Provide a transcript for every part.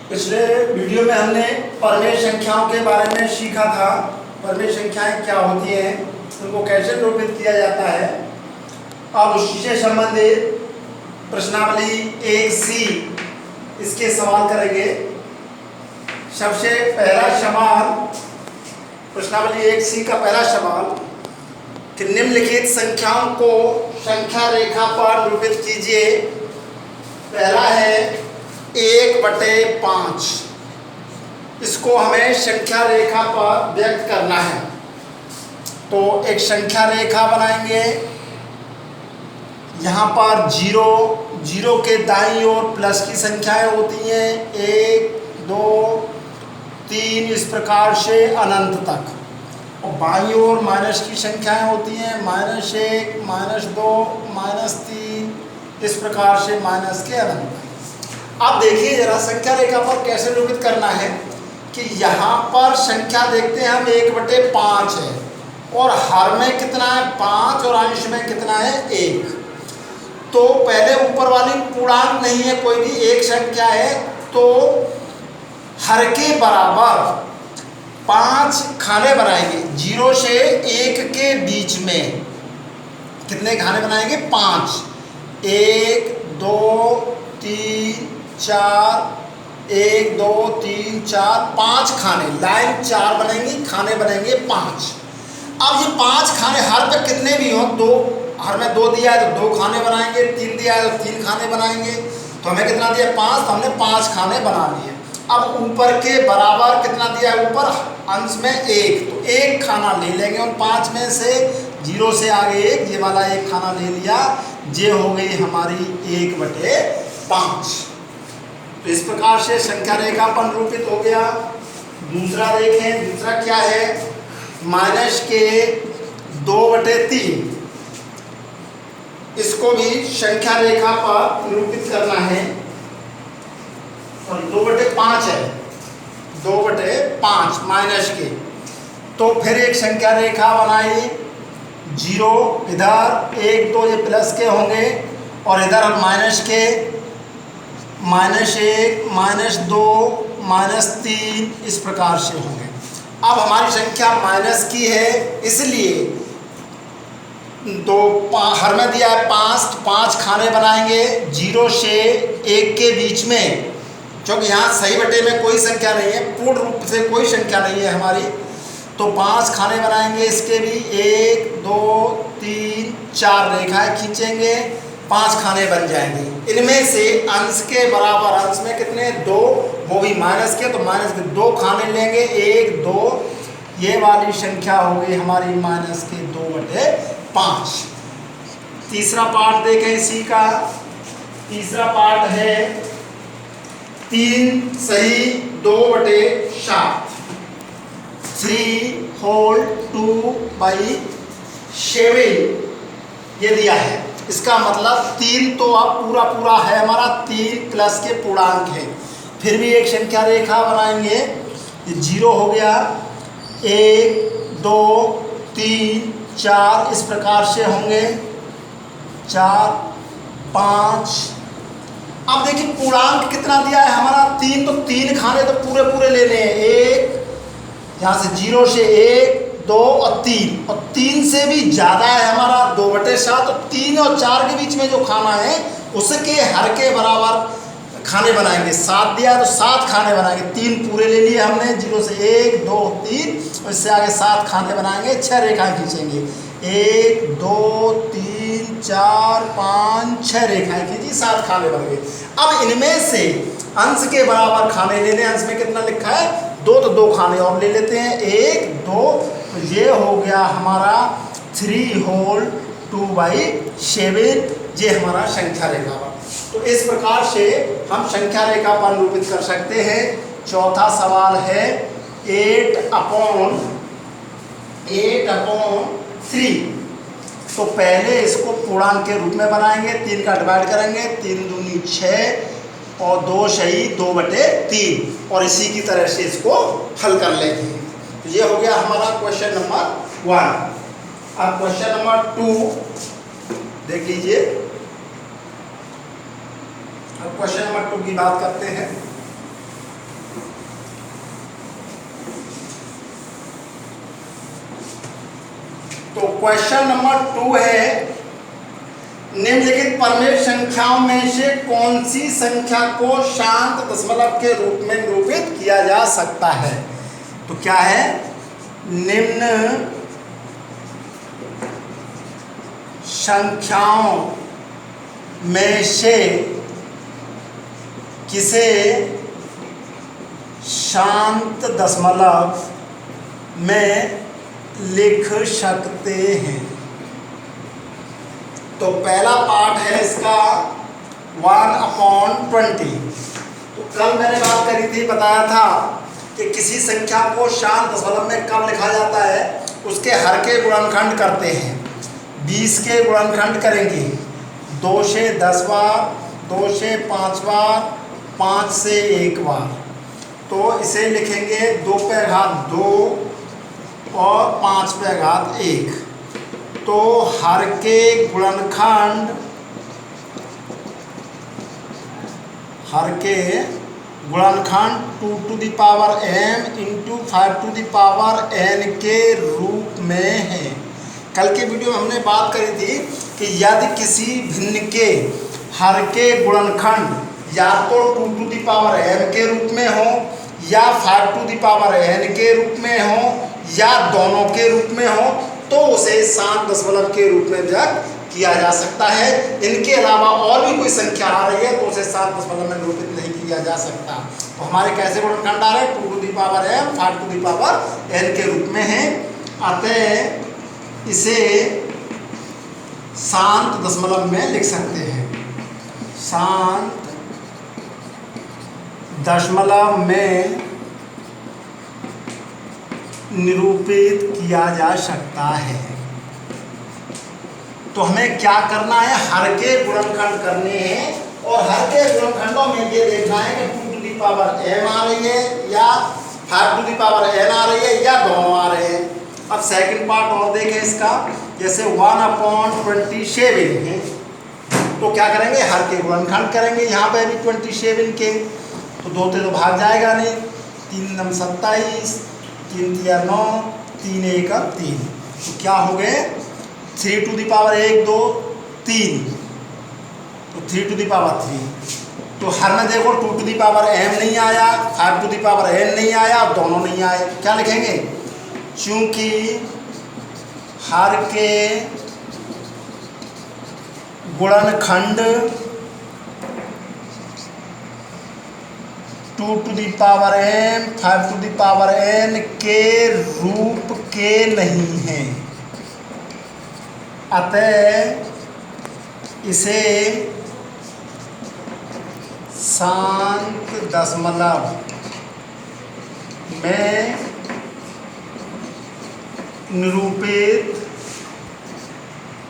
पिछले वीडियो में हमने परमेय संख्याओं के बारे में सीखा था। परमेय संख्याएं क्या होती हैं, उनको कैसे निरूपित किया जाता है। अब उसी से संबंधित प्रश्नावली 1C इसके सवाल करेंगे। सबसे पहला सवाल, प्रश्नावली 1C का पहला सवाल कि निम्नलिखित संख्याओं को संख्या रेखा पर निरूपित कीजिए। पहला है 1/5। इसको हमें संख्या रेखा पर व्यक्त करना है, तो एक संख्या रेखा बनाएंगे। यहाँ पर जीरो के दाईं ओर प्लस की संख्याएं होती हैं, 1 2 3 इस प्रकार से अनंत तक, और बाईं ओर माइनस की संख्याएं होती हैं, -1 -2 -3 इस प्रकार से माइनस के अनंत तक। अब देखिए जरा संख्या रेखा पर कैसे निरूपित करना है कि यहाँ पर संख्या देखते हैं हम 1/5 है, और हर में कितना है 5 और अंश में कितना है 1। तो पहले ऊपर वाली पूर्णांक नहीं है, कोई भी एक संख्या है, तो हर के बराबर 5 खाने बनाएंगे। 0 से 1 के बीच में कितने खाने बनाएंगे 5, 1 2 3 4, 1 2 3 4 5 खाने, लाइन 4 बनेंगी, खाने बनेंगे 5। अब ये 5 खाने हर पे कितने भी हो, दो हर में 2 दिया है तो 2 खाने बनाएंगे, 3 दिया है तो 3 खाने बनाएंगे। तो हमें कितना दिया 5, तो हमने 5 खाने बना लिए। अब ऊपर के बराबर कितना दिया है, ऊपर अंश में 1, तो 1 खाना ले लेंगे उन 5 में से। 0 से आगे 1, ये वाला 1 खाना ले लिया, ये हो गई हमारी 1/5। तो इस प्रकार से संख्या रेखा पर निरूपित हो गया। दूसरा देखें, दूसरा क्या है, माइनस के 2/3। इसको भी संख्या रेखा पर निरूपित करना है, और 2/5 है, 2/5 माइनस के। तो फिर एक संख्या रेखा बनाई, 0 इधर, 1 2 ये प्लस के होंगे, और इधर माइनस के, -1 -2 -3 इस प्रकार से होंगे। अब हमारी संख्या माइनस की है, इसलिए हर में दिया है 5, तो 5 खाने बनाएंगे 0 से 1 के बीच में, क्योंकि यहाँ सही बटे में कोई संख्या नहीं है, पूर्ण रूप से कोई संख्या नहीं है हमारी, तो 5 खाने बनाएंगे। इसके भी 1 2 3 4 रेखाएं खींचेंगे, 5 खाने बन जाएंगे। इनमें से अंश के बराबर, अंश में कितने 2, वो भी माइनस के, तो माइनस के 2 खाने लेंगे, 1 2, ये वाली संख्या हो गई हमारी माइनस के 2/5। तीसरा पार्ट देखें इसी का। तीसरा पार्ट है 3 सही 2/7, 3/2/7 ये दिया है। इसका मतलब 3 तो अब पूरा है हमारा, 3 प्लस के पूर्णांक है। फिर भी एक संख्या रेखा बनाएंगे, ये 0 हो गया, 1 2 3 4 इस प्रकार से होंगे, 4 5। अब देखिए पूर्णांक कितना दिया है हमारा 3, तो 3 खाने तो पूरे लेने हैं, 1 यहाँ से 0 से 1 2 और 3, और 3 से भी ज़्यादा है हमारा 2/7, तो 3 और 4 के बीच में जो खाना है उसके हर के बराबर खाने बनाएंगे। 7 दिया है तो 7 खाने बनाएंगे, 3 पूरे ले लिए हमने, 0 से 1 2 3 और इससे आगे 7 खाने बनाएंगे, 6 रेखाएं खींचेंगे, 1 2 3 4 5 6 रेखाएं खींची, 7 खाने बन गए। अब इनमें से अंश के बराबर खाने लेने, अंश में कितना लिखा है 2, तो 2 खाने और ले लेते हैं, 1 2, तो ये हो गया हमारा 3/2/7, ये हमारा संख्या रेखा पर। तो इस प्रकार से हम संख्या रेखा पर निरूपित कर सकते हैं। चौथा सवाल है 8/3। तो पहले इसको पूर्णांक के रूप में बनाएंगे, 3 का डिवाइड करेंगे, 3 दूनी 6 और 2 सही 2/3, और इसी की तरह से इसको हल कर लेंगे। तो ये हो गया हमारा क्वेश्चन नंबर 1। अब क्वेश्चन नंबर 2 देख लीजिए। अब क्वेश्चन नंबर 2 की बात करते हैं। क्वेश्चन नंबर 2 है, निम्नलिखित परमेय संख्याओं में से कौन सी संख्या को शांत दशमलव के रूप में निरूपित किया जा सकता है? तो क्या है, निम्न संख्याओं में से किसे शांत दशमलव में लिख सकते हैं? तो पहला पार्ट है इसका 1/20। तो कल मैंने बात करी थी, बताया था कि किसी संख्या को शांत दशमलव में कब लिखा जाता है, उसके हर के गुणनखंड करते हैं। 20 के गुणनखंड करेंगे 2 से 10 बार, 2 से 5 बार, 5 से 1 बार। तो इसे लिखेंगे 2 पे घात 2 और 5 पे घात 1। तो हर के गुणनखंड, हर के गुणनखंड 2 to the power m into 5 to the power n के रूप में है। कल के वीडियो में हमने बात करी थी कि यदि किसी भिन्न के हर के गुणनखंड या तो 2 to the power m के रूप में हो या 5 to the power n के रूप में हो या दोनों के रूप में हो, तो उसे शांत दशमलव के रूप में व्यक्त किया जा सकता है। इनके अलावा और भी कोई संख्या आ रही है तो उसे शांत दशमलव में निरूपित नहीं किया जा सकता। तो हमारे कैसे गुणनखंड आ रहे हैं, 2 to the power m, 5 to the power n के रूप में है। अतः इसे शांत दशमलव में लिख सकते हैं, शांत दशमलव में निरूपित किया जा सकता है। तो हमें क्या करना है, हर के गुणनखंड करने हैं और हर के गुणनखंडों में ये देखना है कि 2 to the power m आ रही है या 5 to the power n आ रही है या दोनों आ रहे हैं। अब सेकंड पार्ट और देखें इसका, जैसे 1/27 है तो क्या करेंगे, हर के गुणनखंड करेंगे। यहाँ पे भी 27 के, तो 2 से तो भाग जाएगा नहीं, 3 9 27, 3 3 9, 3 1 3। तो क्या हो गए, 3 to the power 1 2 3, तो 3 to the power 3। तो हर में देखो 2 to the power m नहीं आया, 5 to the power n नहीं आया, दोनों नहीं आए। क्या लिखेंगे, चूंकि हर के गुणनखंड 2 to the power m, 5 to the power n के रूप के नहीं हैं, अतः इसे शांत दशमलव में निरूपित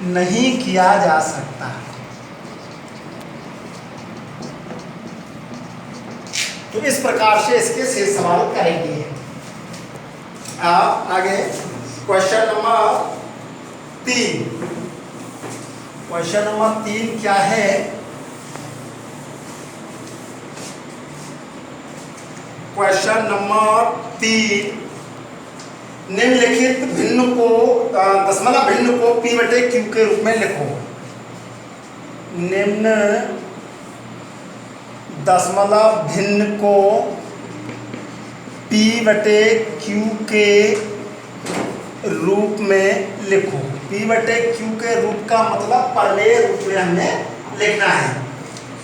नहीं किया जा सकता। तो इस प्रकार से इसके शेष सवाल करेंगे। आप आगे क्वेश्चन नंबर 3। क्वेश्चन नंबर 3 क्या है, क्वेश्चन नंबर 3, निम्नलिखित भिन्न को दशमलव भिन्न को p/q के रूप में लिखो। निम्न दशमलव भिन्न को p/q के रूप में लिखो। p/q के रूप का मतलब परमेय रूप में हमें लिखना है।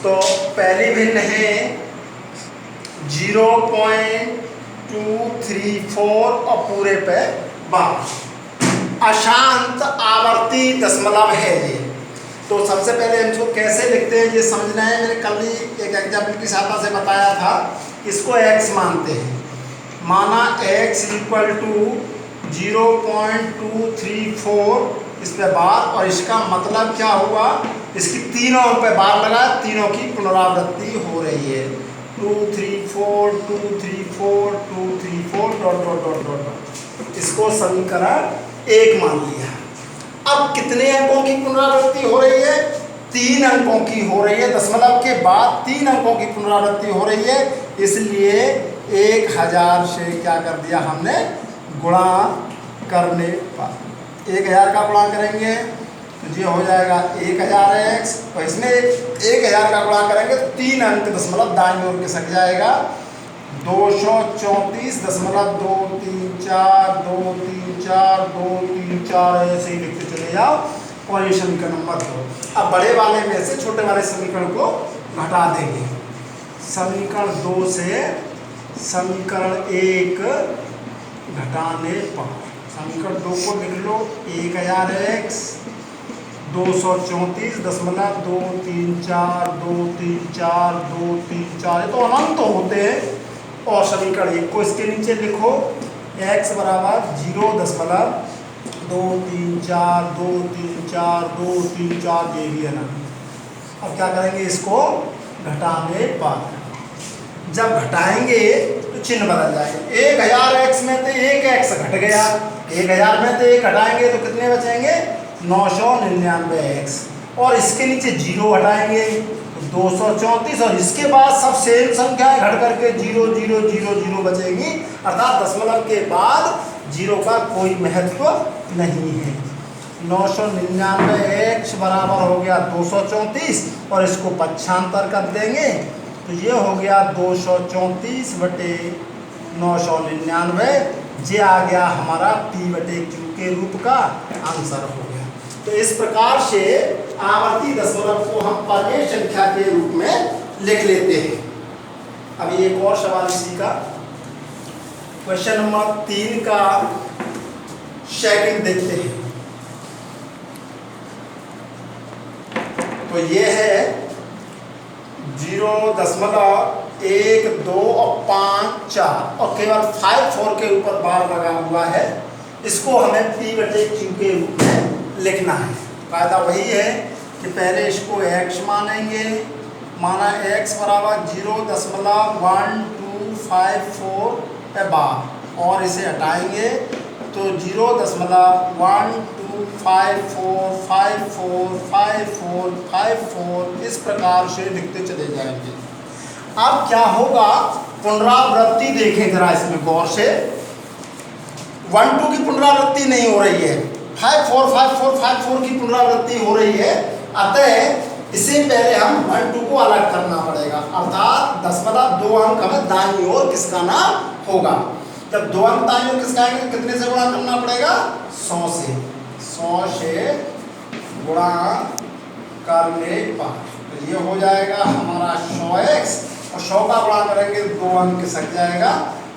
तो पहली भिन्न है 0.234 और पूरे पे 12। अशांत आवर्ती दशमलव है ये। तो सबसे पहले हम इसको कैसे लिखते हैं ये समझना है। मैंने कल ही एक एग्जाम्पल की सहायता से बताया था। इसको x मानते हैं, माना x = 0.234 इस पे बार, और इसका मतलब क्या हुआ, इसकी तीनों पे बार लगा, तीनों की पुनरावृत्ति हो रही है। 2 3 4 2 3 4 2 3 4 ... इसको समीकरण 1 मान लिया। अब कितने अंकों की पुनरावृत्ति हो रही है, 3 अंकों की हो रही है। दशमलव के बाद 3 अंकों की पुनरावृत्ति हो रही है, इसलिए 1000 से क्या कर दिया हमने, गुणा करने पर 1000 का गुणा करेंगे तो ये हो जाएगा 1000x, और इसमें 1000 का गुणा करेंगे तो 3 अंक दशमलव दाईं ओर खिसक जाएगा। 234.234 ऐसे ही लिखते चले जाओ, और ये समीकरण नंबर 2। अब बड़े वाले में से छोटे वाले समीकरण को घटा देंगे। समीकरण 2 से समीकरण 1 घटाने पर समीकरण 2 को लिख लो 1000x 234.234 ये तो अनंत होते हैं। और समीकरण 1 को इसके नीचे लिखो x बराबर 0.234 ये भी अनंत। अब क्या करेंगे, इसको घटाने पर जब घटाएंगे तो चिन्ह बदल जाएगा। 1000x में तो 1x घट गया, 1000 में तो 1 घटाएंगे तो कितने बचेंगे 999x, और इसके नीचे 0 हटाएंगे तो 234, और इसके बाद सब सेम संख्याएं घट करके 0 0 0 0 बचेंगी, अर्थात दशमलव के बाद 0 का कोई महत्व नहीं है। 999x बराबर हो गया 234, और इसको पक्षांतर कर देंगे तो ये हो गया 234/999, ये आ गया हमारा p/q के रूप का आंसर हो गया। तो इस प्रकार से आवर्ती दशमलव को हम पर्याय संख्या के रूप में लिख लेते हैं। अभी एक और सवाल इसी का, क्वेश्चन नंबर 3 का सेकंड देखते हैं। तो ये है 0.1 2 और 5 4 और केवल 5 4 के ऊपर बार लगा हुआ है। इसको हमें p/q के रूप में लिखना है। कायदा वही है कि पहले इसको x मानेंगे, माना x बराबर 0.1254 बार, और इसे हटाएंगे तो 0.1254545454 इस प्रकार से लिखते चले जाएंगे। अब क्या होगा, पुनरावृत्ति देखें जरा इसमें गौर से। 1 2 की पुनरावृत्ति नहीं हो रही है, 5 4 5 4 5 4 की पुनरावृत्ति हो रही है। अतः इससे पहले हम 1 2 को अलग करना पड़ेगा, अर्थात दशमलव 2 अंक हमें दाईं ओर खिसकाना होगा। जब 2 अंक दाईं ओर खिसकाएंगे कितने से गुणा करना पड़ेगा, 100 से गुणा करने पर तो ये हो जाएगा हमारा 100x, और 100 का गुणा करेंगे 2 अंक खिसक जाएगा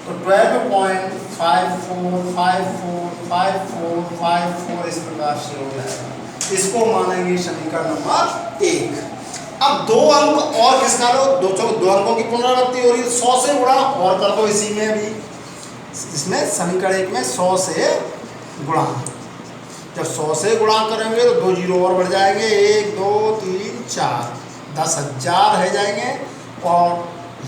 तो 12.545454 इस प्रकार से हो जाएगा। इसको मानेंगे समीकरण नंबर 1। अब 2 अंक और किसका लो, 2 अंकों की पुनरावृत्ति हो रही है, 100 से गुणा और कर दो इसी में भी, इसमें समीकरण 1 में 100 से गुणा। जब 100 से गुणा करेंगे तो 2 जीरो और बढ़ जाएंगे, 1 2 3 4 10,000 रह जाएंगे, और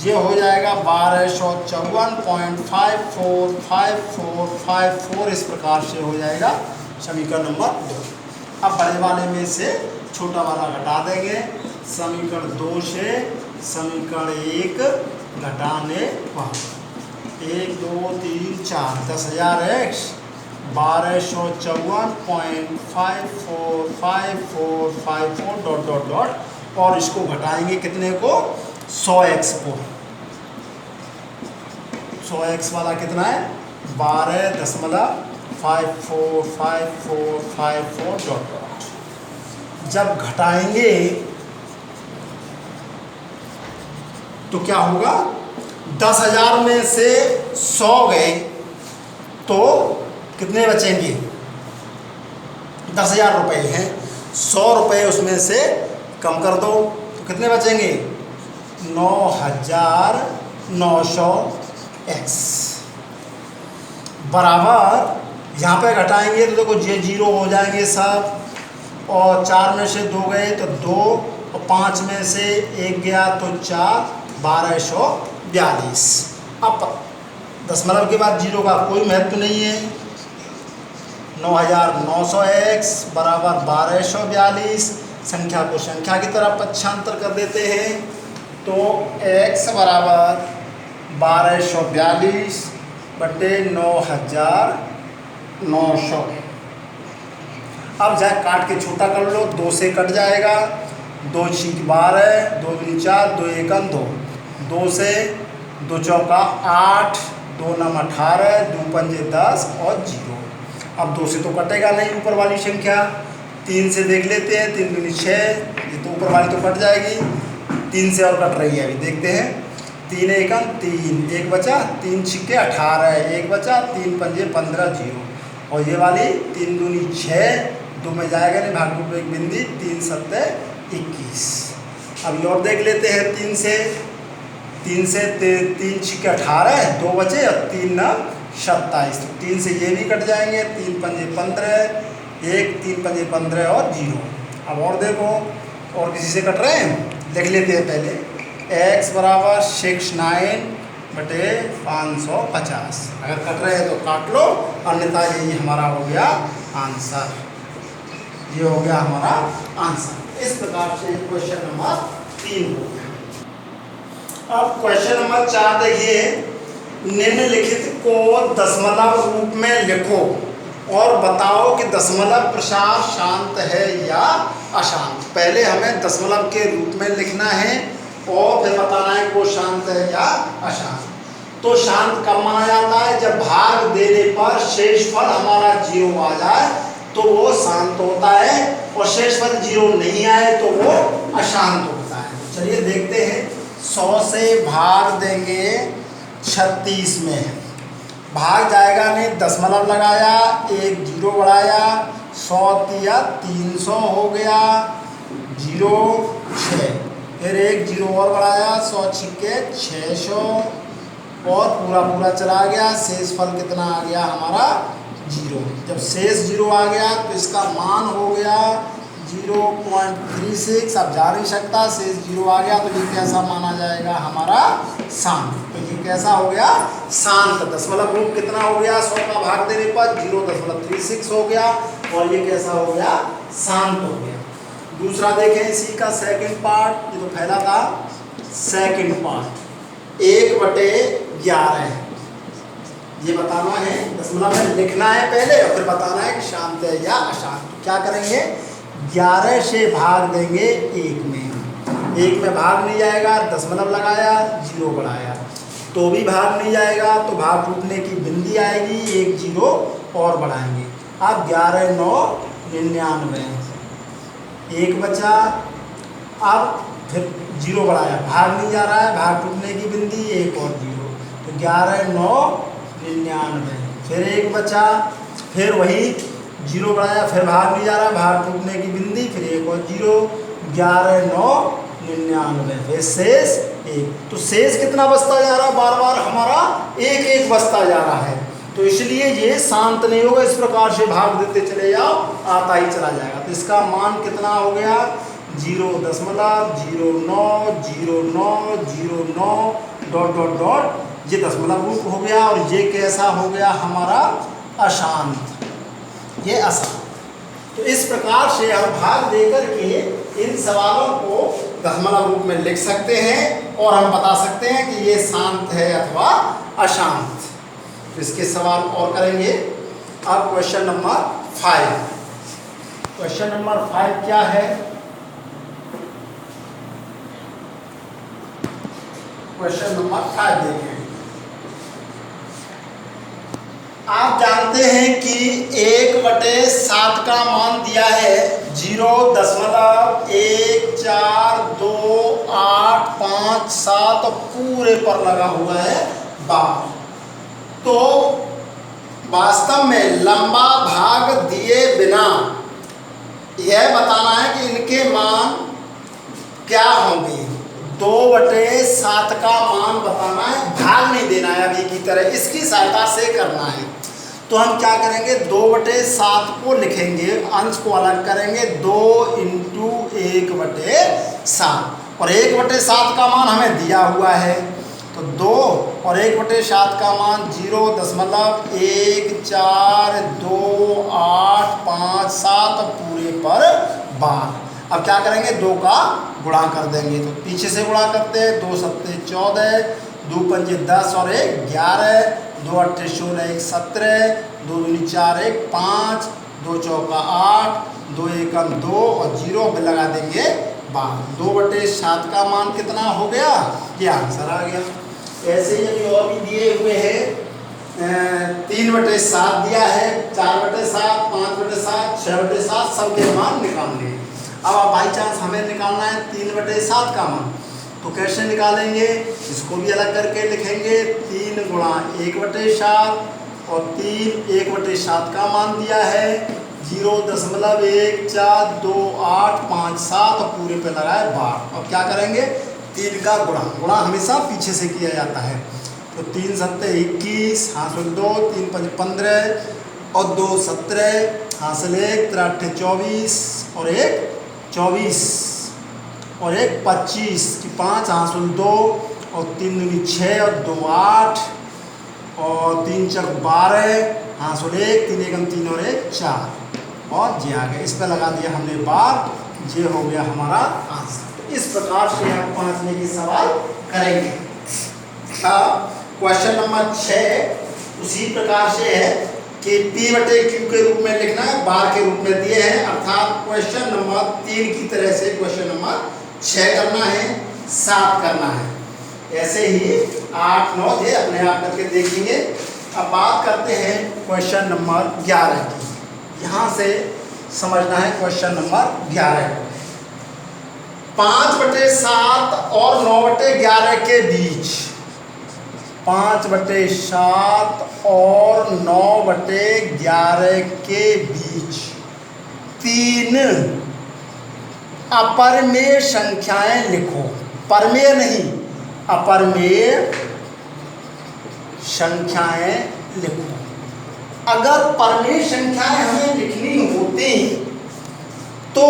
ये हो जाएगा 1254.5454 इस प्रकार से हो जाएगा समीकरण नंबर 2। अब बड़े वाले में से छोटा वाला घटा देंगे। समीकरण 2 से समीकरण 1 घटाने पर 1 2 3 4 10,000x 1254.5454 ... और इसको घटाएंगे कितने को, 100x को। 100x वाला कितना है 12.545454 ... जब घटाएंगे तो क्या होगा, 10,000 में से 100 गए तो कितने बचेंगे, 10,000 रुपये हैं, 100 रुपये उसमें से कम कर दो तो कितने बचेंगे, 9,900x बराबर। यहाँ पे घटाएंगे तो देखो ये 0 हो जाएंगे सब, और 4 में से 2 गए तो 2, और 5 में से 1 गया तो 4, 1242। अब दशमलव के बाद 0 का कोई महत्व नहीं है। 9,900x बराबर 1242। संख्या को संख्या की तरफ पक्षांतर कर देते हैं तो x बराबर 1242/9,900 अब जाए काट के छोटा कर लो, 2 से कट जाएगा, 2 छीक 12, 2 दूनी 4, 2 एकम 2, 2 से 2 चौका 8, 2 नम 18, 2 पंजे 10 और 0। अब 2 से तो कटेगा नहीं ऊपर वाली संख्या, 3 से देख लेते हैं, 3 दूनी 6, ये तो ऊपर वाली तो कट जाएगी, 3 से और कट रही है, अभी देखते हैं। 3 एकम 3, 1 बचा, 3 छिक्के 18, 1 बचा, 3 पंजे 15, 0। और ये वाली 3 दूनी 6, 2 में जाएगा नहीं, भाग रूप एक बिंदी, 3 सत्ते 21। अब ये और देख लेते हैं, 3 से 3 छिक्के 18, 2 बचे और 3 न 27, तो 3 से ये भी कट जाएंगे, 3 पंजे 15, 1 3 पंजे 15 और 0। अब और देखो, और किसी से कट रहे हैं, देख लेते हैं पहले। x बराबर 69 बटे 550, अगर कट रहे हैं तो काट लो, अन्यथा यही हमारा हो गया आंसर, ये हो गया हमारा आंसर। इस प्रकार से क्वेश्चन नंबर 3 हो गया। अब क्वेश्चन नंबर 4 देखिए, निम्नलिखित को दशमलव रूप में लिखो और बताओ कि दशमलव प्रसार शांत है या अशांत। पहले हमें दशमलव के रूप में लिखना है और फिर बताना है को शांत है या अशांत। तो शांत कब माना जाता है, जब भाग देने पर शेषफल हमारा 0 आ जाए तो वो शांत होता है, और शेषफल 0 नहीं आए तो वो अशांत होता है। चलिए देखते हैं, 100 से भाग देंगे 36 में, भाग जाएगा नहीं, दशमलव लगाया, 1 0 बढ़ाया, 100 दिया 300 हो गया, 0 6, फिर 1 0 और बढ़ाया, 100 छिक्के 600 और पूरा पूरा चला गया, शेष फल कितना आ गया हमारा 0। जब शेष 0 आ गया तो इसका मान हो गया 0.36। अब जा नहीं सकता, शेष 0 आ गया तो ये कैसा माना जाएगा हमारा शांत। तो ये कैसा हो गया शांत। दशमलव रूप कितना हो गया 100 का भाग देने पर 0.36 हो गया, और ये कैसा हो गया शांत हो गया। दूसरा देखें इसी का सेकंड पार्ट, ये तो पहला था, सेकंड पार्ट 1/11, ये बताना है, दशमलव में लिखना है पहले और फिर बताना है कि शांत है या अशांत। तो क्या करेंगे, 11 से भाग देंगे 1 में, 1 में भाग नहीं जाएगा, दशमलव लगाया 0 बढ़ाया तो भी भाग नहीं जाएगा, तो भाग टूटने की बिंदी आएगी, 1 0 और बढ़ाएंगे। अब 11 9 99, 1 बचा, अब फिर 0 बढ़ाया, भाग नहीं जा रहा है, भाग टूटने की बिंदी 1 और 0, तो 11 9 99, फिर 1 बचा, फिर वही 0 बढ़ाया, फिर भाग नहीं जा रहा, भाग टूटने की बिंदी, फिर 1 और 0, 11 9 99, फिर शेष 1। तो शेष कितना बचता जा रहा है, बार बार हमारा 1 1 बचता जा रहा है, तो इसलिए ये शांत नहीं होगा। इस प्रकार से भाग देते चले जाओ, आता ही चला जाएगा। तो इसका मान कितना हो गया 0.09 09 09 डॉट डॉट डॉट, ये दशमलव रूप हो गया, और ये कैसा हो गया हमारा अशांत, ये अशांत। तो इस प्रकार से हम भाग देकर के इन सवालों को दशमलव रूप में लिख सकते हैं और हम बता सकते हैं कि ये शांत है अथवा अशांत। तो इसके सवाल और करेंगे। अब क्वेश्चन नंबर 5, क्वेश्चन नंबर 5 क्या है, क्वेश्चन नंबर 5 देखें। आप जानते हैं कि 1/7 का मान दिया है 0.142857 पूरे पर लगा हुआ है बार। तो वास्तव में लंबा भाग दिए बिना यह बताना है कि इनके मान क्या होंगे। 2/7 का मान बताना है, भाग नहीं देना है अभी की तरह, इसकी सहायता से करना है। तो हम क्या करेंगे, 2/7 को लिखेंगे, अंश को अलग करेंगे, 2 × 1/7, और 1/7 का मान हमें दिया हुआ है, तो 2 और 1/7 का मान 0.142857 पूरे पर बार। अब क्या करेंगे, 2 का गुणा कर देंगे, तो पीछे से गुणा करते हैं, 2 7 14, 2 पंजे 10 और 1 11, 2 8 16 1 17, 2 दूनी 4 1 5, 2 चौका 8, 2 एकम 2 और 0 पे लगा देंगे 12। 2/7 का मान कितना हो गया? ये आंसर आ गया। ऐसे ही अभी और भी दिए हुए हैं, 3/7 दिया है, 4/7, 5/7, 6/7 सबके मान निकालने। अब आप बाई चांस हमें निकालना है 3/7 का मान, तो कैसे निकालेंगे? इसको भी अलग करके लिखेंगे। 3 गुणा 1/7 और 3 1/7 का मान दिया है 0.142857 और पूरे पे लगाए 12। अब क्या करेंगे? 3 का गुणा हमेशा पीछे से किया जाता है। तो 3 7 21, हासिल 2, 3 5 15 और 2 17, हासिल 1, 3 8 24 और 1 24 और 1 25 की 5, हासिल 2 और 3 दूनी 6 और 2 8 और 3 चक 12, हासिल 1, 3 एकम 3 और 1 4 और जे आ गया। इस पर लगा दिया हमने बार, जे हो गया हमारा आंसर। इस प्रकार से हम 5वें के सवाल करेंगे। क्वेश्चन नंबर 6 उसी प्रकार से है कि P/Q के रूप में लिखना है, बार के रूप में दिए हैं, अर्थात क्वेश्चन नंबर 3 की तरह से क्वेश्चन नंबर 6 करना है, 7 करना है। ऐसे ही 8 9 ये अपने आप करके देखेंगे। अब बात करते हैं क्वेश्चन नंबर 11 की। यहाँ से समझना है क्वेश्चन नंबर 11 को। 5/7 और 9/11 के बीच, 5/7 और 9/11 के बीच 3 अपरमेय संख्याएं लिखो। परमेय नहीं, अपरमेय संख्याएं लिखो। अगर परमेय संख्याएं हमें लिखनी होती तो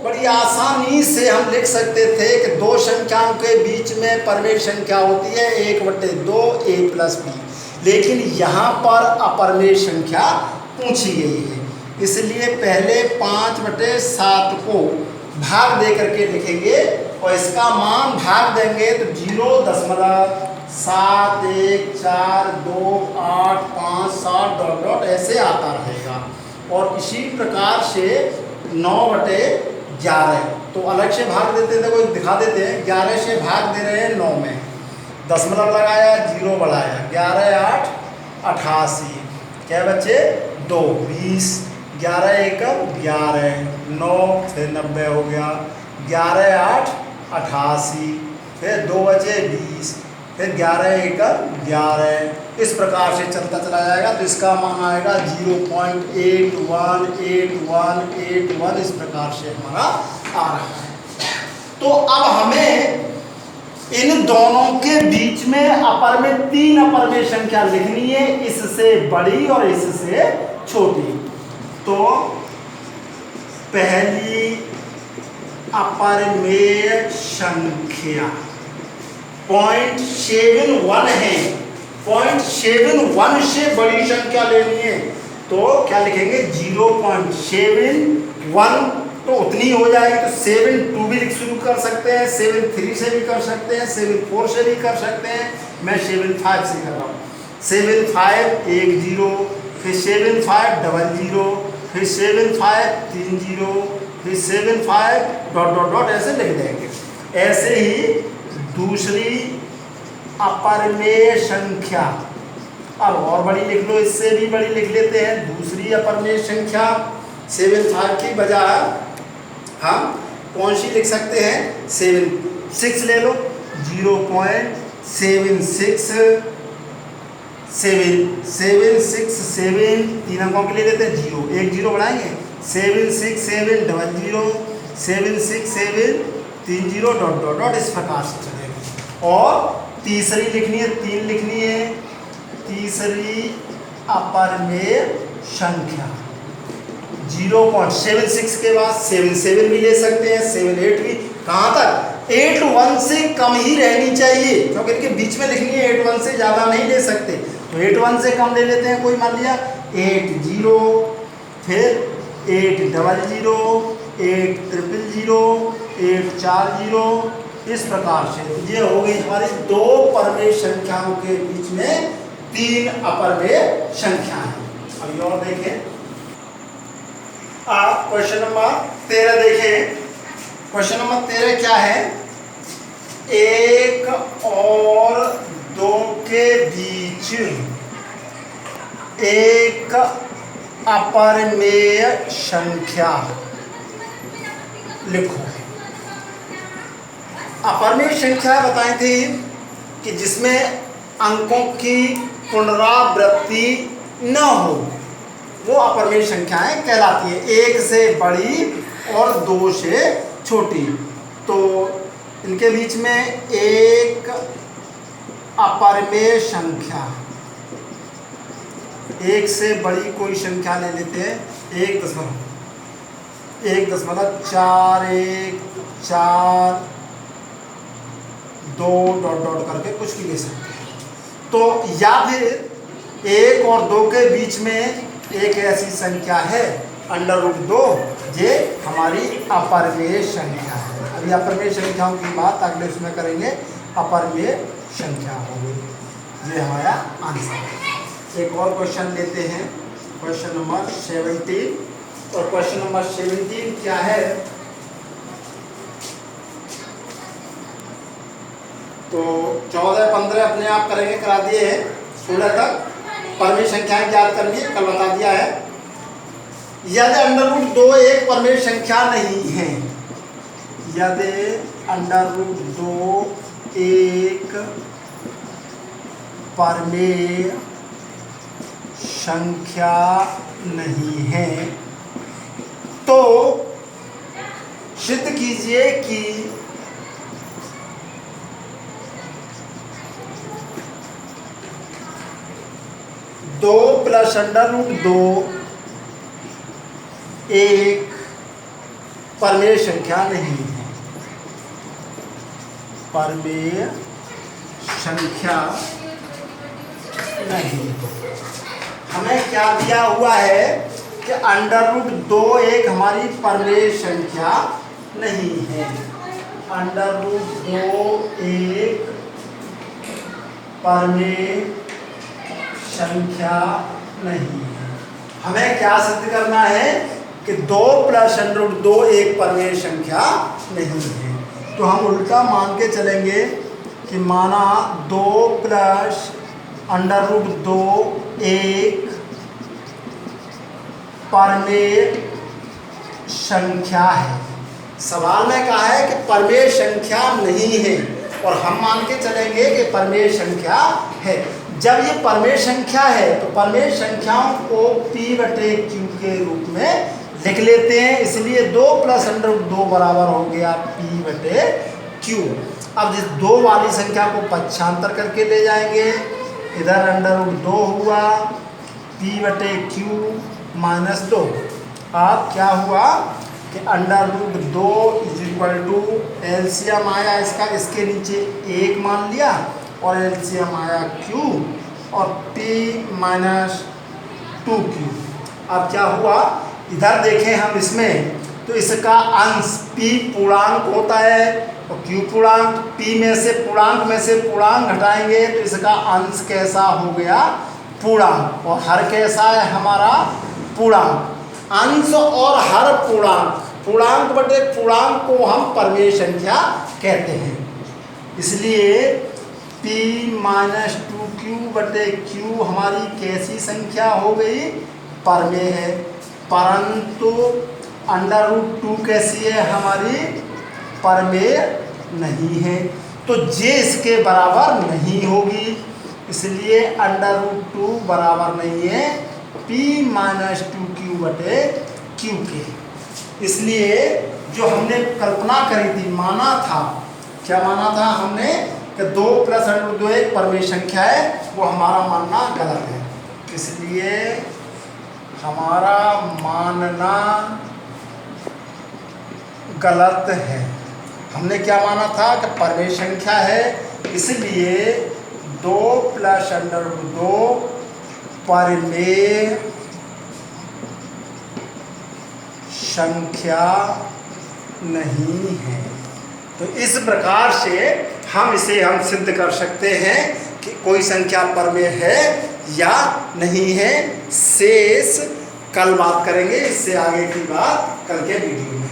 बड़ी आसानी से हम लिख सकते थे कि 2 संख्याओं के बीच में परमेय संख्या होती है 1/2 a + b, लेकिन यहाँ पर अपरमेय संख्या पूछी गई है, इसलिए पहले 5/7 को भाग दे करके लिखेंगे और इसका मान भाग देंगे तो 0.7142857 ऐसे आता रहेगा। और इसी प्रकार से 9/11 तो अलग से भाग देते थे, कोई दिखा देते हैं। 11 से भाग दे रहे हैं 9 में, दशमलव लगाया, 0 बढ़ाया, 11 8 88, क्या बच्चे 2 20, 11 एकम 11, 9 फिर 90 हो गया, 11 8 88, फिर 2 बचे 20, फिर 11 एकम 11। इस प्रकार से चलता चला जाएगा तो इसका मान आएगा 0.818181। इस प्रकार से हमारा आ रहा है। तो अब हमें इन दोनों के बीच में अपर में 3 अपरमेय संख्या लिखनी है, इससे बड़ी और इससे छोटी। तो पहली अपरमेय संख्या 0.71 है, 0.71 से बड़ी संख्या लेनी है तो क्या लिखेंगे 0.71, तो उतनी हो जाएगी। तो 7 2 भी शुरू कर सकते हैं, 7 3 से भी कर सकते हैं, 7 4 से भी कर सकते हैं, मैं 7 5 से कर रहा हूँ। 7 5 1 0, फिर 7 5 00, फिर 7 5 3 0, फिर 7 5 ... ऐसे लिख देंगे। ऐसे ही दूसरी अपरमेय संख्या, अब और बड़ी लिख लो, इससे भी बड़ी लिख लेते हैं। दूसरी अपरमेय संख्या 7 5 की बजाय हम कौन सी लिख सकते हैं 7 6 ले लो, 0.76 7 तीन अंकों के लिए लेते हैं 0 1 0 बढ़ाएंगे 767 00 767 30 ... इस प्रकार से चलेगा। और तीसरी लिखनी है, 3 लिखनी है, तीसरी अपरमेय संख्या 0.76 के बाद 7 भी ले सकते हैं, 7 8 भी। कहाँ तक 8 1 से कम ही रहनी चाहिए, क्योंकि इनके बीच में लिखनी है, 8 1 से ज़्यादा नहीं ले सकते। तो 8 1 से कम ले लेते हैं, कोई मान लिया 8 0, फिर 8 00, 8 000, 8 40। इस प्रकार से ये हो गई हमारी 2 परमेय संख्याओं के बीच में 3 अपरमेय संख्याएं। अभी और देखें, आप क्वेश्चन नंबर 13 देखें। क्वेश्चन नंबर 13 क्या है? 1 और 2 के बीच एक अपरिमेय संख्या लिखो। अपरिमेय संख्या बताई थी कि जिसमें अंकों की पुनरावृत्ति न हो, वो अपरिमेय संख्याएं कहलाती है। 1 से बड़ी और 2 से छोटी। तो इनके बीच में एक अपरिमेय संख्या, 1 से बड़ी कोई संख्या ले लेते हैं। 1.414 2 डॉट डॉट करके कुछ भी ले सकते हैं। तो या फिर 1 और 2 के बीच में एक ऐसी संख्या है √2, ये हमारी अपरिमेय संख्या है। अभी अपरिमेय संख्याओं की बात अगले उसमें करेंगे। अपरिमेय संख्या हो गई, ये हमारा आंसर है। एक और क्वेश्चन लेते हैं, क्वेश्चन नंबर 17। और क्वेश्चन नंबर 17 क्या है? तो 14, 15 अपने आप करेंगे, करा दिए हैं। 16 तक परमेय संख्याएं ज्ञात करनी है, कल बता दिया है। यदि √2 एक परमेय संख्या नहीं है, यदि √2 एक परमेय संख्या नहीं है, तो सिद्ध कीजिए कि 2 + √2 एक परमेय संख्या नहीं है। परमेय संख्या नहीं। हमें क्या दिया हुआ है कि √2 एक हमारी परमेय संख्या नहीं है। √2 एक परमेय संख्या नहीं है। हमें क्या सिद्ध करना है कि 2 + √2 एक परमेय संख्या नहीं है। तो हम उल्टा मान के चलेंगे कि माना 2 + √2 एक परमेय संख्या है। सवाल में कहा है कि परमेय संख्या नहीं है, और हम मान के चलेंगे कि परमेय संख्या है। जब ये परमेय संख्या है तो परमेय संख्याओं को P/Q के रूप में लिख लेते हैं। इसलिए 2 + √2 बराबर हो गया P/Q। अब जिस 2 वाली संख्या को पक्षांतर करके ले जाएंगे, इधर √2 हुआ, P/Q -2। अब क्या हुआ कि √2 = एलसीएम आया इसका, इसके नीचे 1 मान लिया, और एलसीएम आया Q और P - 2Q। अब क्या हुआ, इधर देखें हम इसमें, तो इसका अंश P पूर्णांक होता है और Q पूर्णांक। P में से पूर्णांक घटाएंगे तो इसका अंश कैसा हो गया? पूर्णांक। और हर कैसा है हमारा? पूर्णांक। अंश और हर पूर्णांक बटे पूर्णांक को हम परमेय संख्या कहते हैं। इसलिए P - 2Q/Q हमारी कैसी संख्या हो गई? परमेय है। परंतु √2 कैसी है हमारी? परमेय नहीं है। तो जे इसके बराबर नहीं होगी, इसलिए √2 बराबर नहीं है P - 2Q/Q के। इसलिए जो हमने कल्पना करी थी, माना था, क्या माना था हमने कि 2 + √2 एक परमेय संख्या है, वो हमारा मानना गलत है। इसलिए हमारा मानना गलत है। हमने क्या माना था कि परमेय संख्या है, इसलिए 2 + √2 परमेय संख्या नहीं है। तो इस प्रकार से हम सिद्ध कर सकते हैं कि कोई संख्या परमेय है या नहीं है। शेष कल बात करेंगे इससे आगे की बात कल के वीडियो में।